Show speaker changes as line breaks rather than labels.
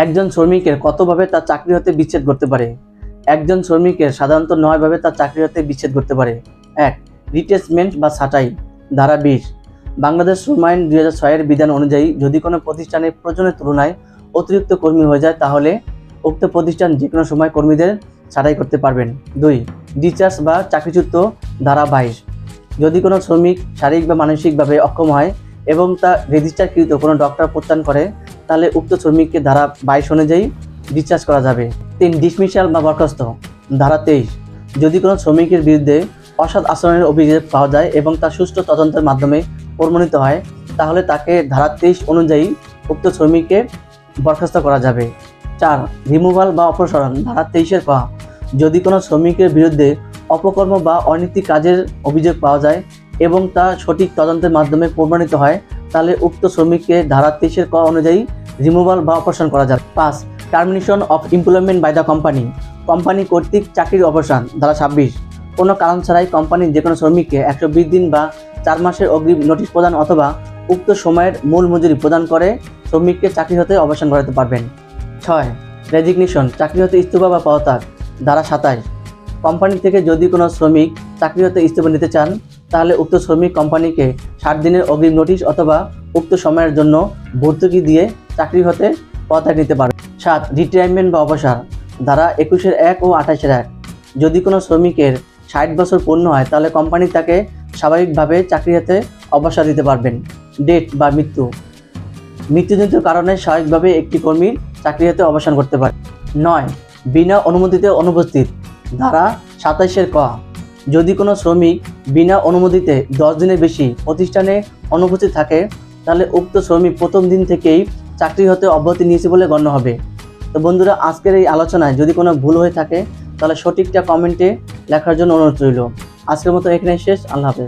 একজন শ্রমিকের কতভাবে তার চাকরি হতে বিচ্ছেদ করতে পারে? একজন শ্রমিকের সাধারণত 9 ভাবে তার চাকরি হতে বিচ্ছেদ করতে পারে। 1. রিটেসমেন্ট বা ছাঁটাই। ধারা 20 বাংলাদেশ শ্রম আইন 2006 এর বিধান অনুযায়ী যদি কোনো প্রতিষ্ঠানে প্রয়োজনের তুলনায় অতিরিক্ত কর্মী হয়ে যায় তাহলে উক্ত প্রতিষ্ঠান যে কোনো সময় কর্মীদের ছাঁটাই করতে পারবেন। 2. ডিসচার্জ বা চাকরিচ্যুত। ধারা 22 যদি কোনো শ্রমিক শারীরিক বা মানসিকভাবে অক্ষম হয় এবং তা রেজিস্টারকৃত কোনো ডক্টর প্রত্যান করে তাহলে উক্ত শ্রমিককে ধারা 22 অনুযায়ী ডিসচার্জ করা যাবে। 3. ডিসমিসাল বা বরখাস্ত। ধারা 23 যদি কোনো শ্রমিকের বিরুদ্ধে অসৎ আচরণের অভিযোগ পাওয়া যায় এবং তা সুষ্ঠু তদন্তের মাধ্যমে প্রমাণিত হয় তাহলে তাকে ধারা 23 অনুযায়ী উক্ত শ্রমিককে বরখাস্ত করা যাবে। 4. রিমুভাল বা অপসারণ। ধারা 23 ক যদি কোনো শ্রমিকের বিরুদ্ধে অপকর্ম বা অনৈতিক কাজের অভিযোগ পাওয়া যায় এবং তা সঠিক তদন্তের মাধ্যমে প্রমাণিত হয় তাহলে উক্ত শ্রমিককে ধারা 23 ক অনুযায়ী রিমুভাল বা অপসারণ করা যাবে। 5. Termination of employment by the company কর্তৃক চাকরির অবসান। ধারা 26 কোনো কারণ ছাড়াই কোম্পানির যে কোনো শ্রমিককে 120 দিন বা 4 মাসের অগ্রিম নোটিশ প্রদান অথবা উক্ত সময়ের মূল মজুরি প্রদান করে শ্রমিককে চাকরি হতে অবসান করাতে পারবেন। 6. রেজিগনেশন চাকরি হতে ইস্তফা বা পদত্যাগ। ধারা 27 কোম্পানি থেকে যদি কোনো শ্রমিক চাকরি হতে ইস্তফা নিতে চান তাহলে উক্ত শ্রমিক কোম্পানিকে 60 দিনের অগ্রিম নোটিশ অথবা উক্ত সময়ের জন্য ভর্তুকি দিয়ে চাকরি হতে পদত্যাগ নিতে পারবে। 7. রিটায়ারমেন্ট বা অবসর। ধারা 21(1) ও 28(1) যদি কোনো শ্রমিকের 60 বছর পূর্ণ হয় তাহলে কোম্পানি তাকে স্বাভাবিকভাবে চাকরি হতে অবসর দিতে পারবেন। ডেথ বা মৃত্যুজনিত কারণে স্বাভাবিকভাবে একটি কর্মীর চাকরি হতে অবসান করতে পারে। 9. বিনা অনুমতিতে অনুপস্থিত। ধারা 27 ক যদি কোনো শ্রমিক বিনা অনুমতিতে 10 দিনের বেশি প্রতিষ্ঠানে অনুপস্থিত থাকে তাহলে উক্ত শ্রমিক প্রথম দিন থেকেই চাকরি হতে অব্যাহতি নিয়েছে বলে গণ্য হবে। তো বন্ধুরা, আজকের এই আলোচনায় যদি কোনো ভুল হয়ে থাকে তাহলে সঠিকটা কমেন্টে লেখার জন্য অনুরোধ রইল। আজকের মতো এখানে শেষ। আল্লাহ হাফেজ।